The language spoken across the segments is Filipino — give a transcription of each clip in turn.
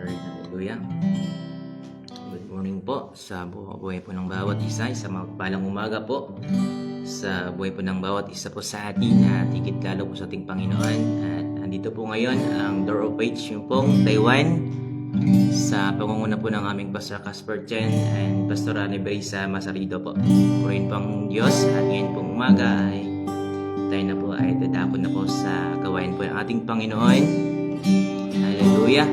Lord. Hallelujah. Good morning po sa buhay po ng bawat isa. Isang mapagpalang umaga po sa buhay po ng bawat isa po sa atin at higit lalo po sa ating Panginoon. At andito po ngayon ang Door of Faith, yung pong Taiwan, sa pangunguna po ng aming Pastor Casper Chen and Pastor Annie Brisa Masarido po. Purihin po ang Diyos at ngayon pong umaga ay tayo na po ay dadako na po sa gawain po ng ating Panginoon. Hallelujah.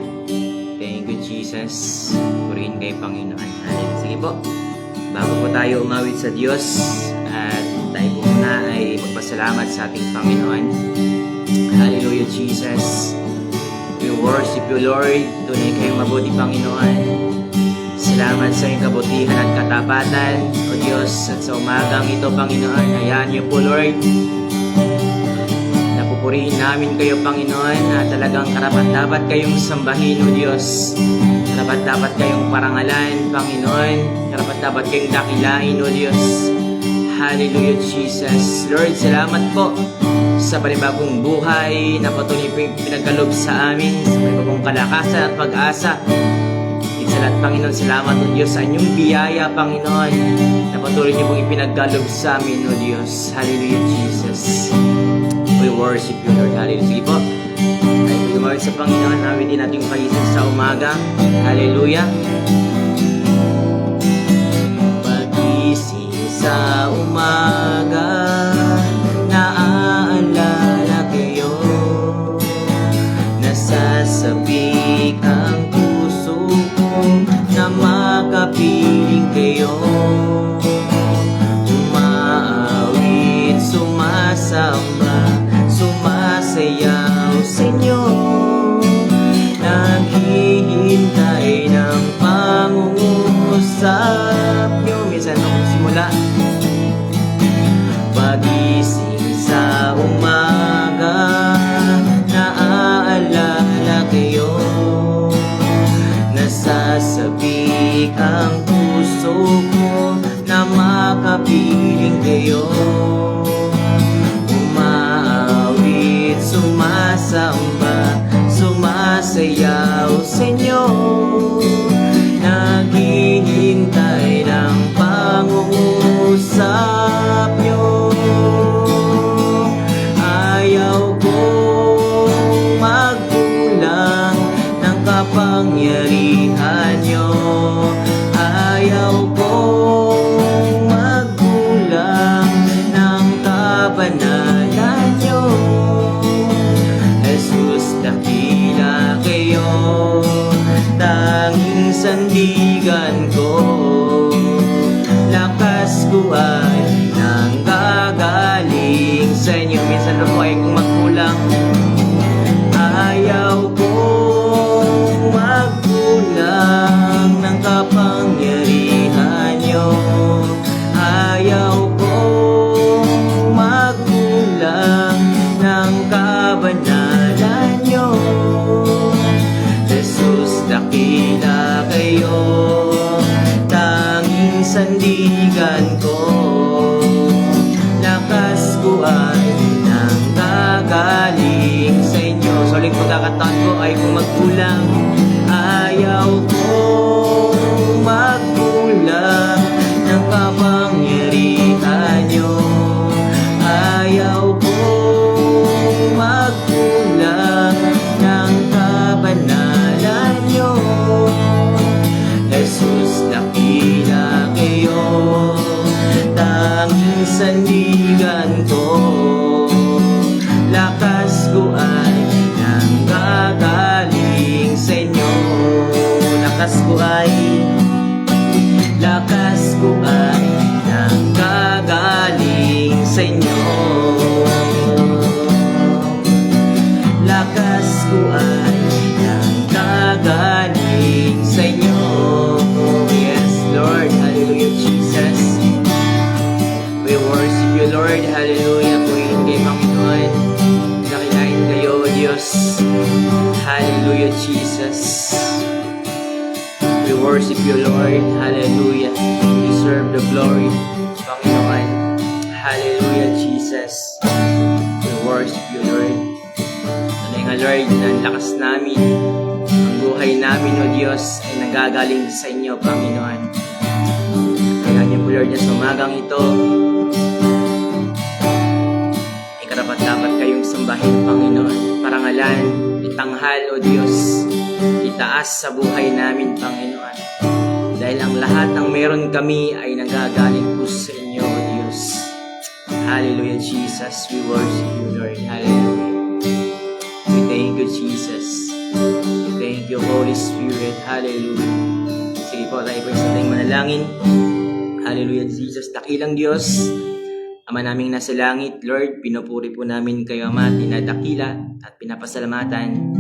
Thank you, Jesus. Purihin kay Panginoon. Hallelujah. Sige po, bago po tayo umawit sa Diyos at tayo po muna ay magpasalamat sa ating Panginoon. Hallelujah, Jesus. We worship you, Lord. Tunay kayong mabuti, Panginoon. Salamat sa iyong kabutihan at katapatan, O Diyos. At sa umagang ito, Panginoon, hayaan niyo po, Lord. Napupurihin namin kayo, Panginoon, na talagang karapat-dapat kayong sambahin, O Diyos. Karapat-dapat kayong parangalan, Panginoon. Karapat-dapat kayong dakilain, O Diyos. Hallelujah, Jesus. Lord, salamat po sa panibagong buhay na patuloy po yung pinagkalob sa amin, sa panibagong kalakasan at pag-asa. Sa lahat, Panginoon, salamat, O Diyos, sa inyong biyaya, Panginoon, na patuloy niyo pong ipinagkalob sa amin, O Diyos. Hallelujah, Jesus. We worship you, Lord. Hallelujah. Sige po, ay pagmamahal sa Panginoon, namin din natin yung pagising sa umaga. Hallelujah. Pagising sa umaga, naaalala kayo, nasasabik ang puso ko na makapiling kayo. Umaawit, sumasamba, sumasayaw sa inyo, naghihintay ng pangungusap nyo. Minsan nung simula, pagising sa umaga, naaalala kayo, nasasabik ang puso ko na makapiling kayo. Umaawit, sumasamba, sumasayaw sa inyo, naghihintay ng pangungusap nyo. Ayaw kong magkulang ng kapangyarihan nyo. Ayaw kong magkulang ng kabanalan nyo. Jesus, dakila kayo, tanging sandigan ko. Lakas ko ay nanggagaling sa inyo. Minsan na po ay kung magkulang, ayaw kong magkulang ng kapangyarihan nyo. Ayaw kong magkulang ng kabanalan nyo. Jesus, dakila kayo, tanging sandigan ko. Lakas ko ay nanggagaling sa inyo. So, ulit pagkakataon ko ay kung magkulang, ayaw kong magkulang ng kapangyarihan nyo. Ayaw kong magkulang ng kabanalan nyo. Jesus, dakila kayo, tanging sandigan ko. Lakas ko ay nanggagaling sa inyo. Lakas ko ay nanggagaling sa inyo. Lakas ko ay nanggagaling sa inyo. Yes, Lord. Hallelujah, Jesus. We worship you, Lord. Hallelujah. Purihin kay Panginoon. Dakilain kayo, O Diyos. Hallelujah, Jesus. We worship you, Lord. Hallelujah. You deserve the glory, Panginoon. Hallelujah, Jesus. We worship you, Lord. Tunay nga, Lord, na ang lakas namin, ang buhay namin, O Diyos, ay nanggagaling sa inyo, Panginoon. Kaya niyo po, Lord, sa umagang ito, ay karapat-dapat kayong sambahin, Panginoon. Parangalan, itanghal, O Diyos, itaas sa buhay namin, Panginoon. Dahil ang lahat ng meron kami ay nanggagaling po sa inyo, O Diyos. Hallelujah, Jesus. We worship you, Lord. Hallelujah. We thank you, Jesus. We thank you, Holy Spirit. Hallelujah. Sige po, tayo po sa ating manalangin. Hallelujah, Jesus. Dakilang Diyos, Ama naming nasa langit, Lord, pinupuri po namin kayo, Ama, dinadakila at pinapasalamatan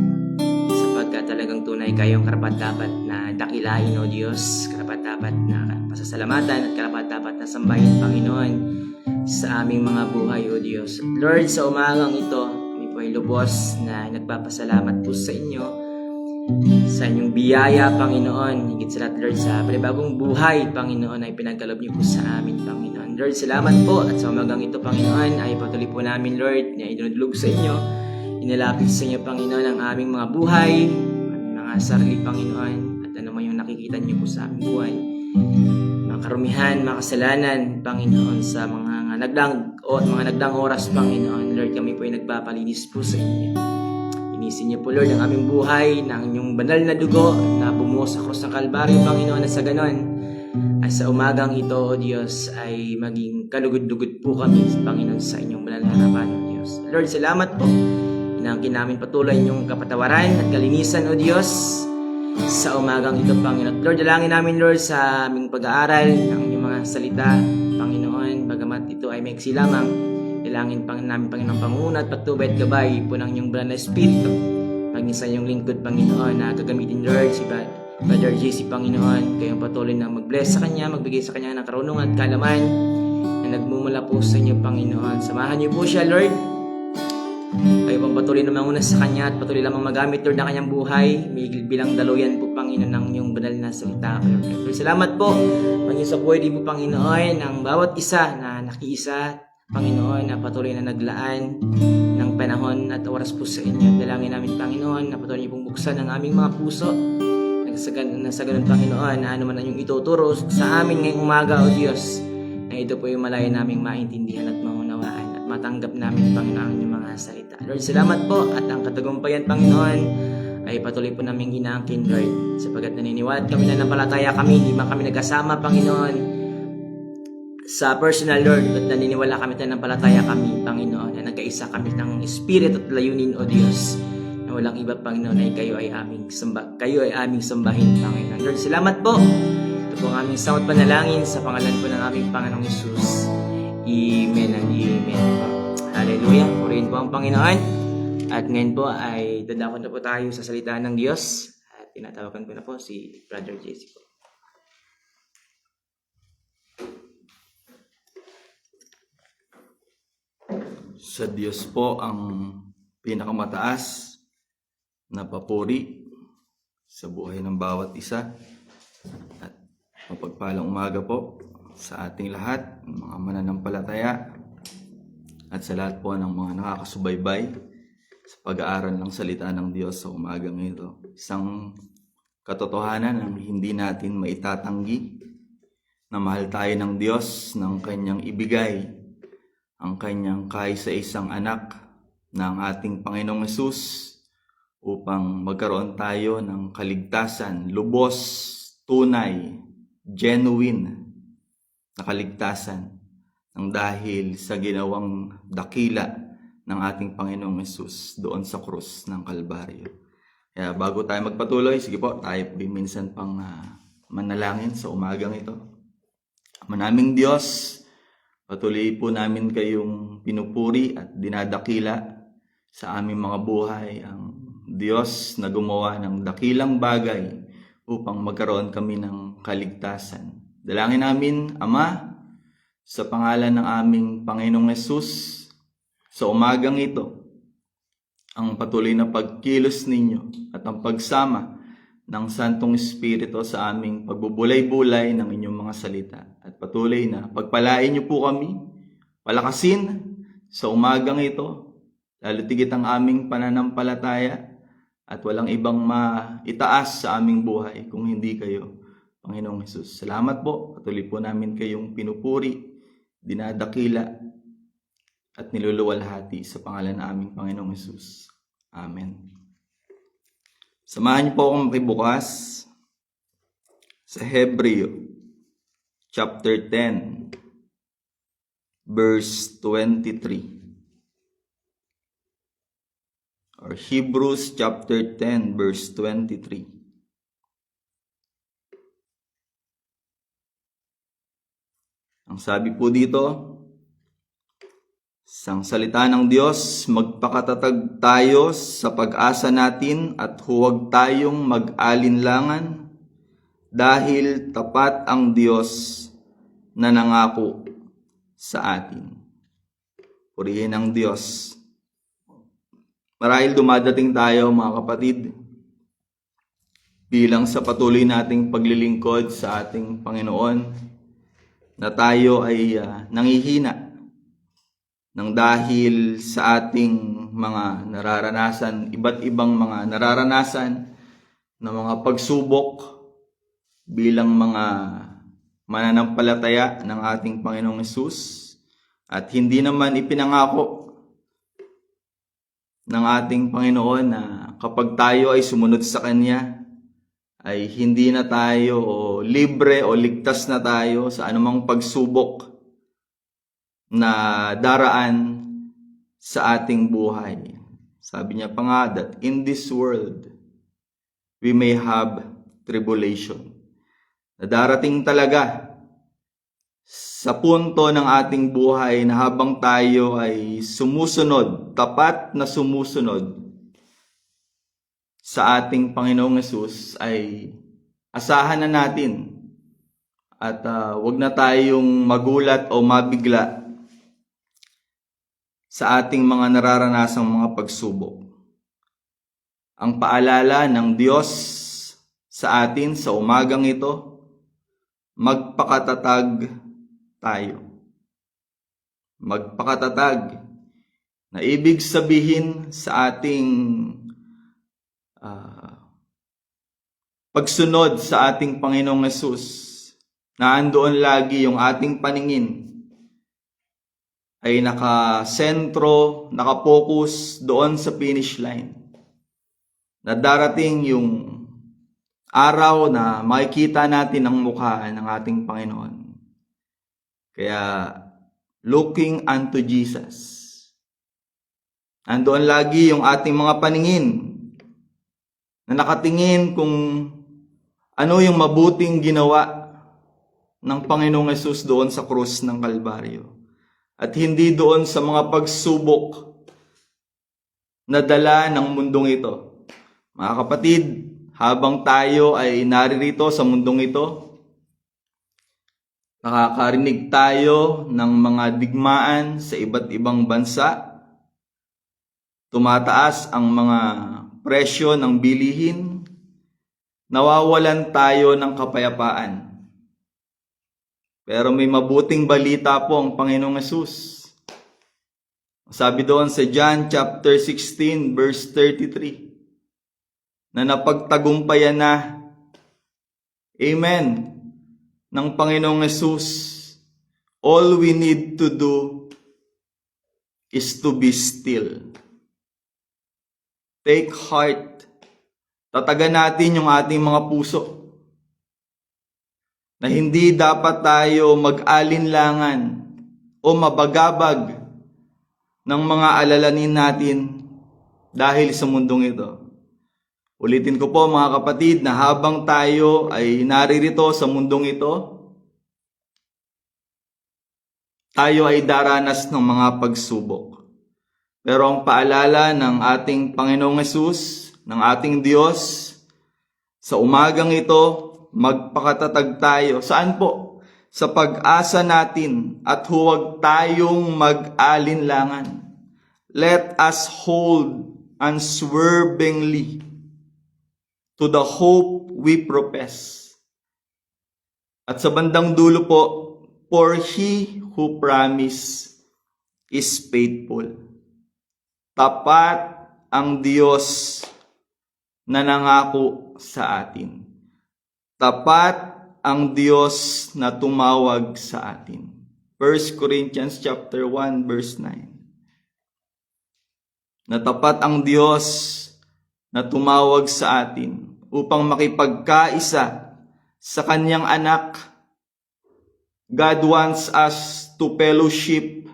sapagkat talagang tunay kayong karapat-dapat na dakilain, O Diyos, karapat-dapat na pasasalamatan at karapat-dapat na sambahin, Panginoon, sa aming mga buhay, O Diyos. At Lord, sa umagang ito, kami po ay lubos na nagpapasalamat po sa inyo, sa inyong biyaya, Panginoon. Higit sa lahat, Lord, sa panibagong buhay, Panginoon, ay pinagkalob niyo po sa amin, Panginoon. Lord, salamat po. At sa umagang ito, Panginoon, ay patuloy po namin, Lord, na idinudlog sa inyo. Inalapit sa inyo, Panginoon, ang aming mga buhay, aming mga sarili, Panginoon, at ano man yung nakikita niyo po sa aming buhay. Mga karumihan, mga kasalanan, Panginoon, sa mga nagdaang oras, Panginoon. Lord, kami po ay nagpapalinis po sa inyo. Inisin niyo po, Lord, ang aming buhay ng inyong banal na dugo na bumuo sa krus ng Kalbaryo, Panginoon, at sa ganon ay sa umagang ito, O Diyos, ay maging kalugod-lugod po kami, Panginoon, sa inyong banal na harapan, O Diyos. Lord, salamat po. Inangkin namin patuloy inyong kapatawaran at kalinisan, O Diyos, sa umagang ito, Panginoon. Lord, dalangin namin, Lord, sa aming pag-aaral ng inyong mga salita, Panginoon, bagamat ito ay maiksi lamang. Dalangin namin, Panginoon, panguna at patubay at gabay po ng inyong banal na Espiritu. Maging sa inyong lingkod, Panginoon, na gagamitin, Lord, si Brother JC, Panginoon, kayong patuloy na mag-bless sa Kanya, magbigay sa Kanya ng karunungan at kaalaman na nagmumula po sa inyo, Panginoon. Samahan niyo po siya, Lord. Kayo pang patuloy na manguna sa Kanya at patuloy lamang magamit, Lord, na Kanyang buhay. May bilang daluyan po, Panginoon, ng inyong banal na salita. Lord, salamat po. Panginoon, sa buhay din po, Panginoon, ng bawat isa na nakiisa, Panginoon, na patuloy na naglaan ng panahon at oras po sa inyo. Dalangin namin, Panginoon, na patuloy niyo pong buksan ang aming mga puso. Sa ganun, Panginoon, na ano man ang inyong ituturo sa amin ngayong umaga, O Diyos, na ito po yung malaya naming maintindihan at maunawaan at matanggap namin, Panginoon, ang inyong mga salita. Lord, salamat po at ang katagumpayan, Panginoon, ay patuloy po naming hinaangkin, Lord, sapagkat naniniwala kami na nampalataya kami, hindi man kami nagkasama, Panginoon, sa personal, Lord, at naniniwala kami na nampalataya kami, Panginoon, na nagkaisa kami ng Espiritu at layunin, O Diyos, na walang iba, Panginoon, ay kayo ay aming sambahin, Panginoon. Lord, salamat po. Ito po ang aming samot panalangin sa pangalan po ng aming Panginoong Hesus. Amen and amen. Hallelujah. Purihin po ang Panginoon. At ngayon po ay dadakon na po tayo sa salita ng Diyos. At tinatawagan ko na po si Brother JC po. Sa Diyos po ang pinakamataas na papuri sa buhay ng bawat isa. At mapagpalang umaga po sa ating lahat, mga mananampalataya, at sa lahat po ng mga nakakasubaybay sa pag-aaral ng salita ng Diyos sa umagang ito. Isang katotohanan na hindi natin maitatanggi na mahal tayo ng Diyos ng Kanyang ibigay ang Kanyang kaisa-isang anak ng ating Panginoong Hesus upang magkaroon tayo ng kaligtasan, lubos, tunay, genuine na kaligtasan ng dahil sa ginawang dakila ng ating Panginoong Hesus doon sa krus ng Kalbaryo. Kaya bago tayo magpatuloy, sige po, tayo po minsan pang manalangin sa umagang ito. Manaming Diyos, patuloy po namin kayong pinupuri at dinadakila sa aming mga buhay ang Diyos na gumawa ng dakilang bagay upang magkaroon kami ng kaligtasan. Dalangin namin, Ama, sa pangalan ng aming Panginoong Hesus, sa umagang ito, ang patuloy na pagkilos ninyo at ang pagsama ng Santong Espiritu sa aming pagbubulay-bulay ng inyong mga salita. At patuloy na pagpalain niyo po kami, palakasin sa umagang ito, lalo tigit ang aming pananampalataya, At walang ibang maitaas sa aming buhay kung hindi kayo, Panginoong Hesus. Salamat po. Patuloy po namin kayong pinupuri, dinadakila, at niluluwalhati sa pangalan ng aming Panginoong Hesus. Amen. Samahan niyo po akong makibukas sa Hebreo chapter 10 verse 23. Or Hebrews chapter 10 verse 23. Ang sabi po dito, sang salita ng Diyos, magpakatatag tayo sa pag-asa natin at huwag tayong mag-alinlangan dahil tapat ang Diyos na nangako sa atin. Purihin ang Diyos. Marahil dumadating tayo mga kapatid bilang sa patuloy nating paglilingkod sa ating Panginoon na tayo ay nangihina nang dahil sa ating mga nararanasan, iba't ibang mga nararanasan na mga pagsubok bilang mga mananampalataya ng ating Panginoong Hesus, at hindi naman ipinangako ng ating Panginoon na kapag tayo ay sumunod sa Kanya ay hindi na tayo libre o ligtas na tayo sa anumang pagsubok na daraan sa ating buhay. Sabi niya pa nga that in this world, we may have tribulation. Na darating talaga sa punto ng ating buhay na habang tayo ay sumusunod, tapat na sumusunod sa ating Panginoong Hesus, ay asahan na natin at wag na tayong magulat o mabigla sa ating mga nararanasang mga pagsubok. Ang paalala ng Diyos sa atin sa umagang ito, magpakatatag tayo. Magpakatatag na ibig sabihin sa ating pagsunod sa ating Panginoong Hesus, na andoon lagi yung ating paningin ay nakasentro, nakapokus doon sa finish line. Na darating yung araw na makikita natin ang mukha ng ating Panginoon. Kaya, looking unto Jesus. Andoon lagi yung ating mga paningin na nakatingin kung ano yung mabuting ginawa ng Panginoong Hesus doon sa krus ng Kalbaryo. At hindi doon sa mga pagsubok na dala ng mundong ito. Mga kapatid, habang tayo ay naririto sa mundong ito, nakakarinig tayo ng mga digmaan sa iba't ibang bansa. Tumataas ang mga presyo ng bilihin. Nawawalan tayo ng kapayapaan. Pero may mabuting balita po ang Panginoong Hesus. Sabi doon sa John chapter 16 verse 33 na napagtagumpayan na, amen, ng Panginoong Hesus. All we need to do is to be still. Take heart. Tatagan natin yung ating mga puso na hindi dapat tayo mag-alinlangan o mabagabag ng mga alalanin natin dahil sa mundong ito. Ulitin ko po mga kapatid na habang tayo ay naririto sa mundong ito, tayo ay daranas ng mga pagsubok. Pero ang paalala ng ating Panginoong Hesus, ng ating Diyos, sa umagang ito, magpakatatag tayo. Saan po? Sa pag-asa natin at huwag tayong mag-alinlangan. Let us hold unswervingly to the hope we profess. At sa bandang dulo po, for He who promised is faithful. Tapat ang Diyos na nangako sa atin. Tapat ang Diyos na tumawag sa atin. 1 Corinthians chapter 1 verse 9. Na tapat ang Diyos na tumawag sa atin upang makipagkaisa sa kanyang anak. God wants us to fellowship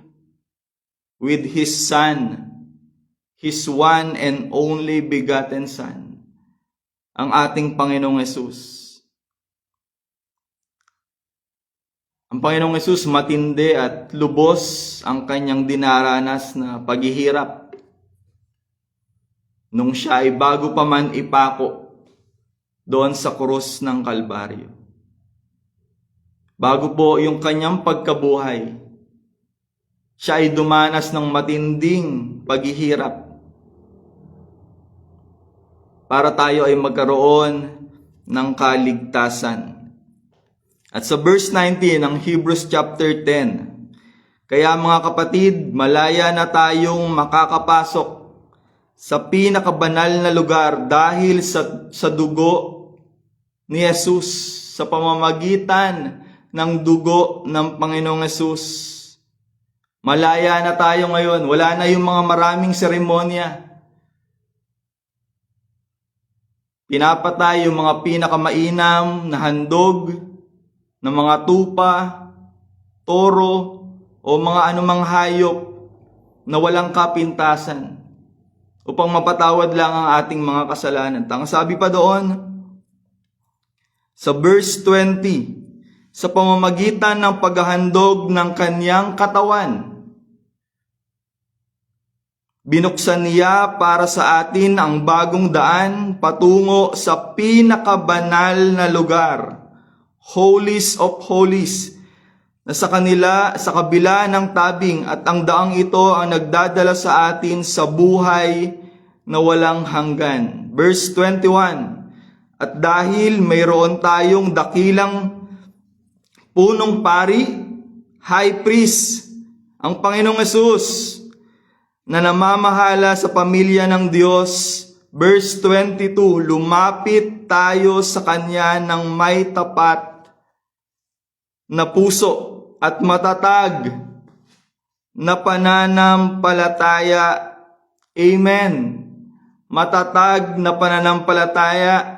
with His Son, His one and only begotten Son, ang ating Panginoong Hesus. Ang Panginoong Hesus matindi at lubos ang kanyang dinaranas na paghihirap nung siya ay bago pa man ipako doon sa krus ng Kalbaryo. Bago po yung kanyang pagkabuhay, siya ay dumanas ng matinding paghihirap para tayo ay magkaroon ng kaligtasan. At sa verse 19 ng Hebrews chapter 10, kaya mga kapatid, malaya na tayong makakapasok sa pinakabanal na lugar dahil sa dugo ni Jesus, sa pamamagitan ng dugo ng Panginoong Hesus. Malaya na tayo ngayon. Wala na yung mga maraming seremonya. Pinapatay yung mga pinakamainam na handog ng mga tupa, toro, o mga anumang hayop na walang kapintasan upang mapatawad lang ang ating mga kasalanan. Ang sabi pa doon, sa verse 20, sa pamamagitan ng paghahandog ng kanyang katawan, binuksan niya para sa atin ang bagong daan patungo sa pinakabanal na lugar, Holies of Holies, na sa kabila ng tabing, at ang daang ito ang nagdadala sa atin sa buhay na walang hanggan. Verse 21, at dahil mayroon tayong dakilang punong pari, high priest, ang Panginoong Hesus, na namamahala sa pamilya ng Diyos. Verse 22, lumapit tayo sa Kanya ng may tapat na puso at matatag na pananampalataya. Amen. Matatag na pananampalataya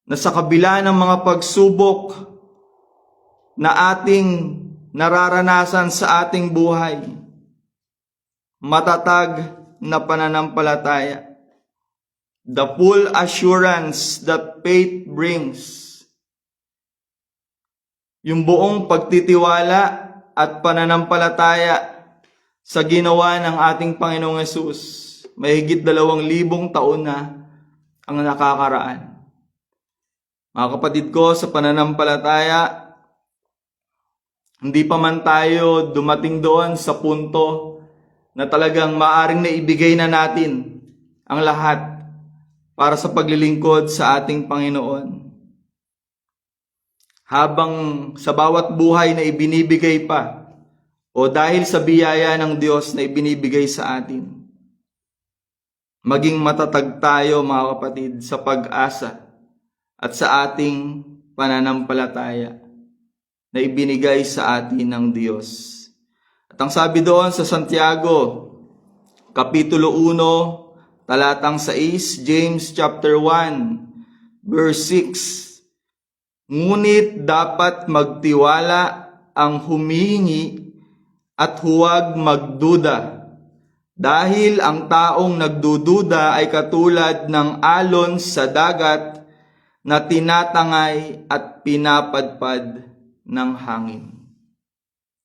na sa kabila ng mga pagsubok na ating nararanasan sa ating buhay, matatag na pananampalataya. The full assurance that faith brings. Yung buong pagtitiwala at pananampalataya sa ginawa ng ating Panginoong Hesus. Mahigit 2,000 taon na ang nakakaraan. Mga kapatid ko, sa pananampalataya, hindi pa man tayo dumating doon sa punto na talagang maaring naibigay na natin ang lahat para sa paglilingkod sa ating Panginoon. Habang sa bawat buhay na ibinibigay pa, o dahil sa biyaya ng Diyos na ibinibigay sa atin, maging matatag tayo, mga kapatid, sa pag-asa at sa ating pananampalataya na ibinigay sa atin ng Diyos. At ang sabi doon sa Santiago, Kapitulo 1, talatang 6, James chapter 1, verse 6, ngunit dapat magtiwala ang humihingi at huwag magduda, dahil ang taong nagdududa ay katulad ng alon sa dagat na tinatangay at pinapadpad ng hangin.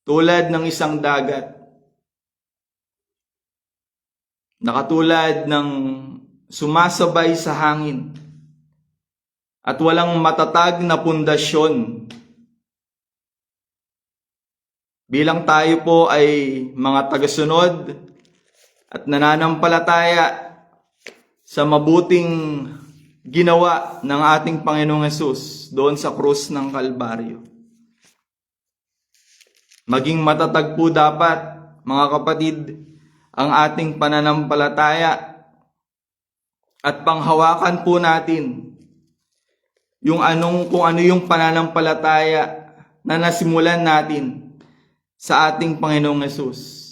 Tulad ng isang dagat, nakatulad ng sumasabay sa hangin at walang matatag na pundasyon. Bilang tayo po ay mga tagasunod at nananampalataya sa mabuting ginawa ng ating Panginoong Hesus doon sa krus ng Kalbaryo, maging matatag po dapat, mga kapatid, ang ating pananampalataya at panghawakan po natin kung ano yung pananampalataya na nasimulan natin sa ating Panginoong Hesus.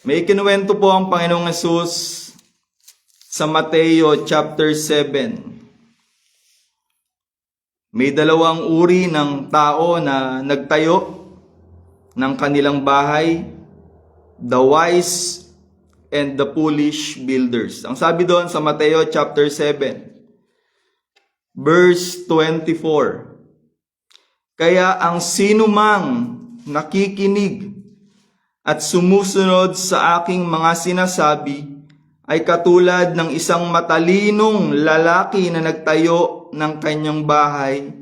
May kinuwento po ang Panginoong Hesus sa Mateo chapter 7. May dalawang uri ng tao na nagtayo ng kanilang bahay, the wise and the foolish builders. Ang sabi doon sa Mateo chapter 7, verse 24, kaya ang sinumang nakikinig at sumusunod sa aking mga sinasabi ay katulad ng isang matalinong lalaki na nagtayo ng kanyang bahay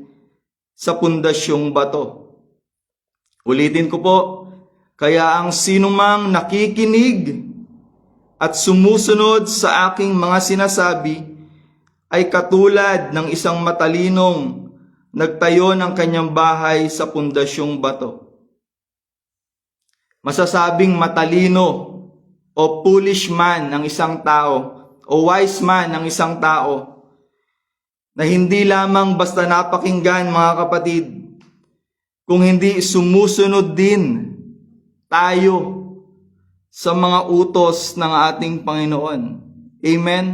sa pundasyong bato. Ulitin ko po, kaya ang sinumang nakikinig at sumusunod sa aking mga sinasabi ay katulad ng isang matalinong nagtayo ng kanyang bahay sa pundasyong bato. Masasabing matalino o foolish man ng isang tao o wise man ng isang tao na hindi lamang basta napakinggan, mga kapatid, kung hindi sumusunod din tayo sa mga utos ng ating Panginoon. Amen?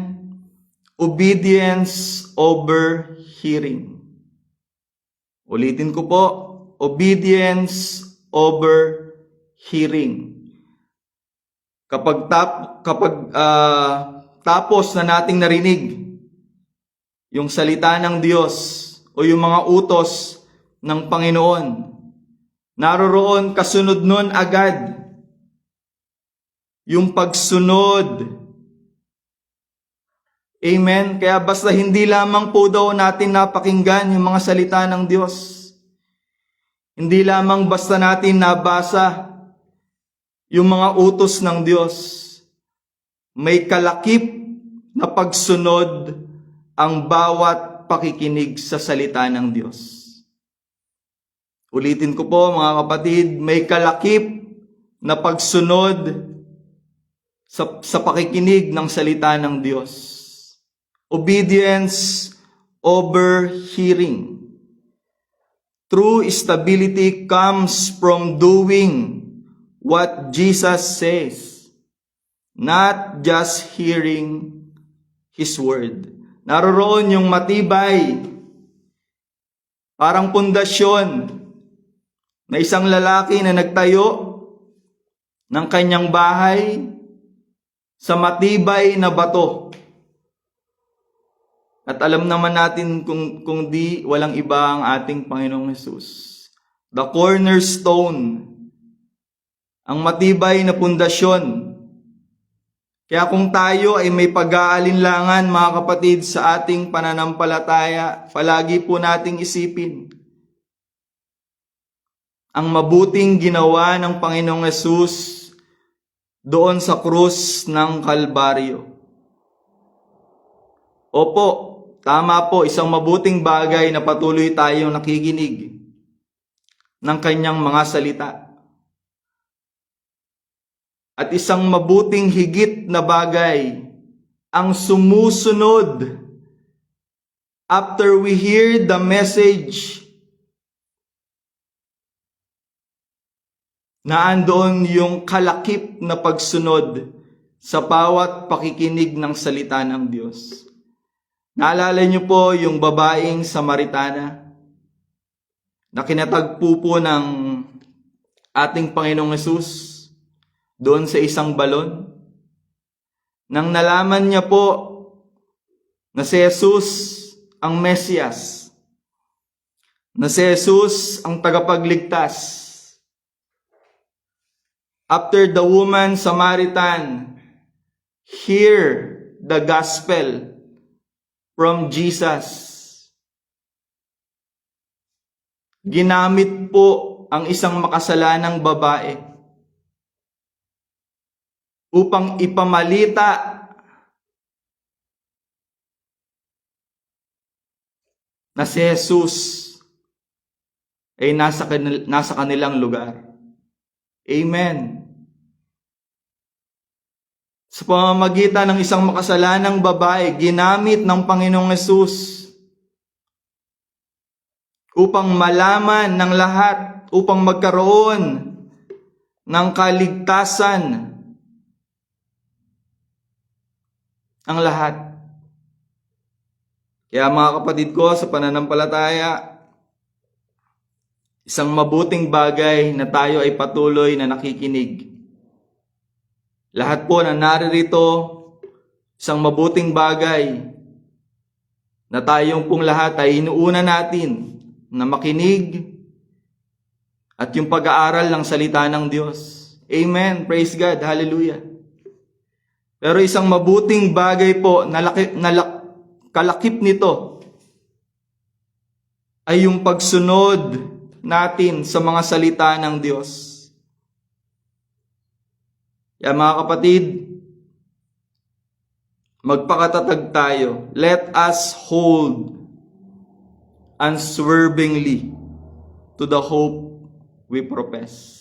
Obedience over hearing. Ulitin ko po, obedience over hearing. Kapag tapos na nating narinig yung salita ng Diyos o yung mga utos ng Panginoon, naroroon kasunod nun agad yung pagsunod. Amen? Kaya basta hindi lamang po daw natin napakinggan yung mga salita ng Diyos. Hindi lamang basta natin nabasa yung mga utos ng Diyos. May kalakip na pagsunod ang bawat pakikinig sa salita ng Diyos. Ulitin ko po, mga kapatid, may kalakip na pagsunod sa pakikinig ng salita ng Diyos. Obedience over hearing. True stability comes from doing what Jesus says, not just hearing His word. Naroroon yung matibay, parang pundasyon na isang lalaki na nagtayo ng kanyang bahay sa matibay na bato. At alam naman natin kung di walang iba ang ating Panginoong Hesus. The cornerstone, ang matibay na pundasyon. Kaya kung tayo ay may pag-aalinlangan, mga kapatid, sa ating pananampalataya, palagi po nating isipin ang mabuting ginawa ng Panginoong Hesus doon sa krus ng Kalbaryo. Opo, tama po, isang mabuting bagay na patuloy tayong nakikinig ng kanyang mga salita. At isang mabuting higit na bagay ang sumusunod after we hear the message na andoon yung kalakip na pagsunod sa bawat pakikinig ng salita ng Diyos. Naalala niyo po yung babaeng Samaritana na kinatagpo po ng ating Panginoong Hesus doon sa isang balon? Nang nalaman niya po na si Jesus ang Mesiyas, na si Jesus ang tagapagligtas, after the woman Samaritan hear the gospel from Jesus, ginamit po ang isang makasalanang babae upang ipamalita na si Jesus ay nasa kanilang lugar. Amen. sa pamamagitan ng isang makasalanang babae, ginamit ng Panginoong Hesus upang malaman ng lahat, upang magkaroon ng kaligtasan ang lahat. Kaya mga kapatid ko sa pananampalataya, isang mabuting bagay na tayo ay patuloy na nakikinig. Lahat po na naririto, isang mabuting bagay na tayong pong lahat ay inuuna natin na makinig at yung pag-aaral ng salita ng Diyos. Amen. Praise God. Hallelujah. Pero isang mabuting bagay po na kalakip nito ay yung pagsunod natin sa mga salita ng Diyos. Kaya mga kapatid, magpakatatag tayo. Let us hold unswervingly to the hope we profess.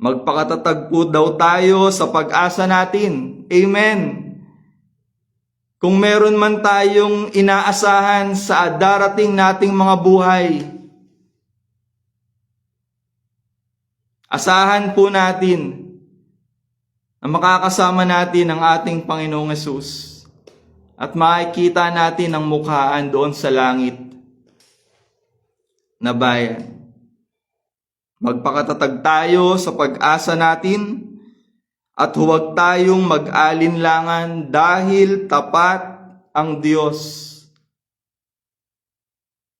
Magpakatatag po daw tayo sa pag-asa natin. Amen. Kung meron man tayong inaasahan sa darating nating mga buhay, asahan po natin na makakasama natin ang ating Panginoong Hesus at makikita natin ang mukhaan doon sa langit na bayan. Magpakatatag tayo sa pag-asa natin at huwag tayong mag-alinlangan dahil tapat ang Diyos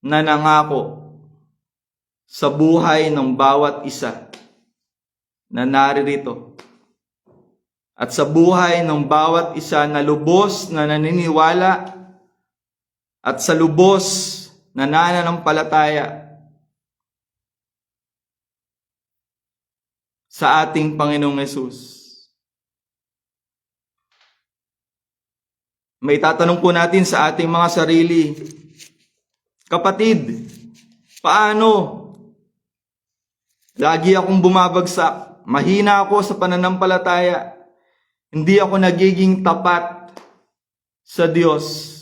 na nangako sa buhay ng bawat isa na naririto. At sa buhay ng bawat isa na lubos na naniniwala at sa lubos na nananampalataya sa ating Panginoong Hesus. May tatanong po natin sa ating mga sarili, kapatid, paano? Lagi akong bumabagsak, mahina ako sa pananampalataya. Hindi ako nagiging tapat sa Diyos.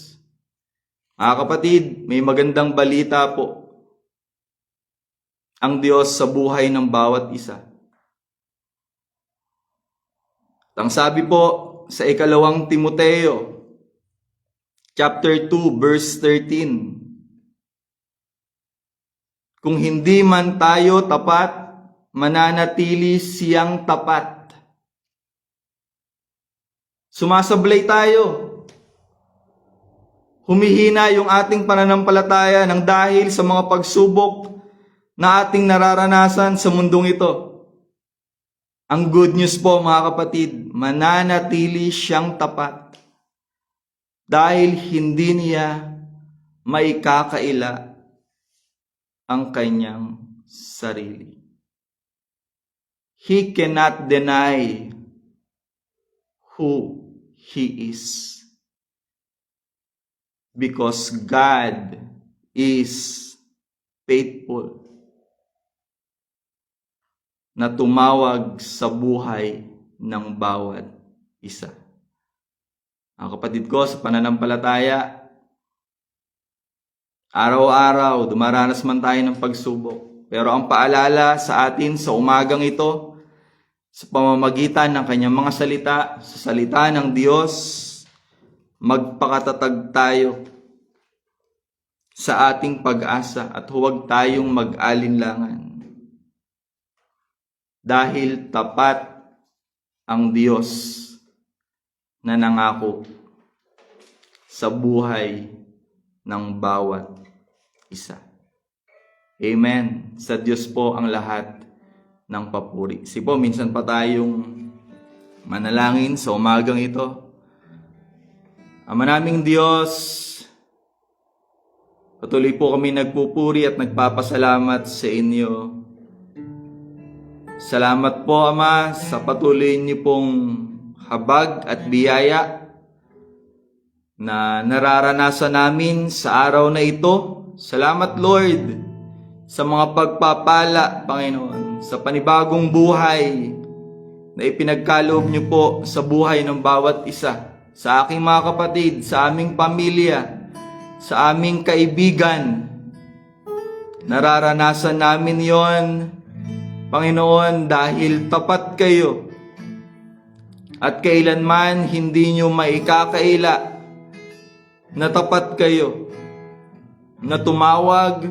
Mga kapatid, may magandang balita po. Ang Diyos sa buhay ng bawat isa. Ang sabi po sa 2 Timoteo, chapter 2, verse 13. Kung hindi man tayo tapat, mananatili siyang tapat. Sumasablay tayo. Humihina yung ating pananampalataya ng dahil sa mga pagsubok na ating nararanasan sa mundong ito. Ang good news po mga kapatid, mananatili siyang tapat dahil hindi niya maikakaila ang kanyang sarili. He cannot deny who He is. Because God is faithful na tumawag sa buhay ng bawat isa. Ang kapatid ko sa pananampalataya, araw-araw dumaranas man tayo ng pagsubok. Pero ang paalala sa atin sa umagang ito, sa pamamagitan ng kanyang mga salita, sa salita ng Diyos, magpakatatag tayo sa ating pag-asa at huwag tayong mag-alinlangan. Dahil tapat ang Diyos na nangako sa buhay ng bawat isa. Amen. Sa Diyos po ang lahat ng papuri. Po, minsan pa tayong manalangin sa umagang ito. Ama naming Diyos, patuloy po kami nagpupuri at nagpapasalamat sa inyo. Salamat po Ama sa patuloy niyo pong habag at biyaya na nararanasan namin sa araw na ito. Salamat Lord sa mga pagpapala, Panginoon, sa panibagong buhay na ipinagkaloob niyo po sa buhay ng bawat isa. Sa aking mga kapatid, sa aming pamilya, sa aming kaibigan. Nararanasan namin yon, Panginoon, dahil tapat kayo. At kailanman hindi niyo maikakaila na tapat kayo, na tumawag,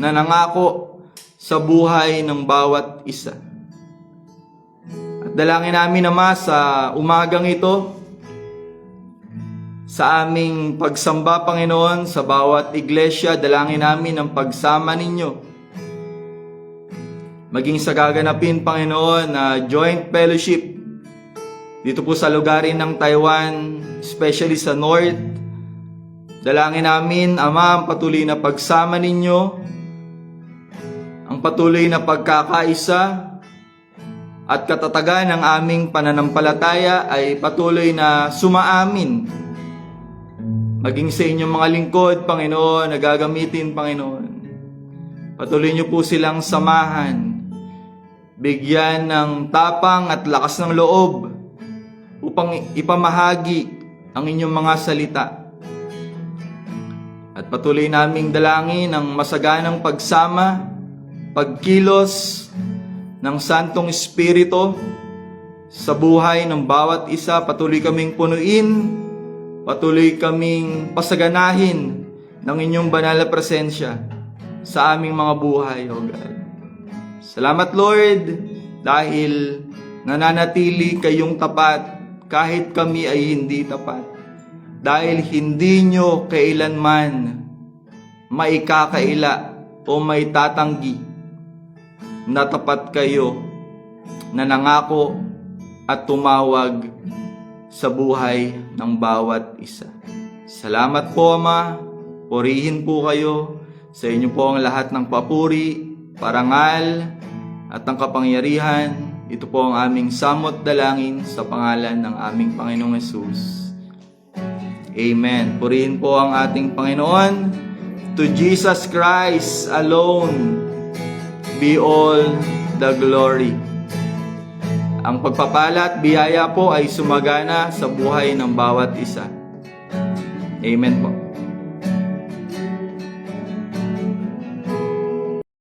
na nangako sa buhay ng bawat isa. At dalangin namin, Ama, sa umagang ito, sa aming pagsamba, Panginoon, sa bawat iglesia, dalangin namin ang pagsama ninyo. Maging sa gaganapin, Panginoon, na joint fellowship dito po sa lugarin ng Taiwan, especially sa North. Dalangin namin, Ama, ang patuloy na pagsama ninyo, ang patuloy na pagkakaisa, at katatagan ng aming pananampalataya ay patuloy na sumaamin. Maging sa inyong mga lingkod, Panginoon, na gagamitin, Panginoon. Patuloy niyo po silang samahan, bigyan ng tapang at lakas ng loob upang ipamahagi ang inyong mga salita. At patuloy naming dalangin ang masaganang pagsama, pagkilos ng Santong Espiritu sa buhay ng bawat isa. Patuloy kaming punuin, patuloy kaming pasaganahin ng inyong banal na presensya sa aming mga buhay, O God. Salamat, Lord, dahil nananatili kayong tapat kahit kami ay hindi tapat. Dahil hindi nyo kailanman maikakaila o may tatanggi na tapat kayo, na nangako at tumawag sa buhay ng bawat isa. Salamat po, Ama. Purihin po kayo. Sa inyo po ang lahat ng papuri, parangal, at ang kapangyarihan. Ito po ang aming samot dalangin sa pangalan ng aming Panginoong Hesus. Amen. Purihin po ang ating Panginoon. To Jesus Christ alone be all the glory. Ang pagpapala at biyaya po ay sumagana sa buhay ng bawat isa. Amen po.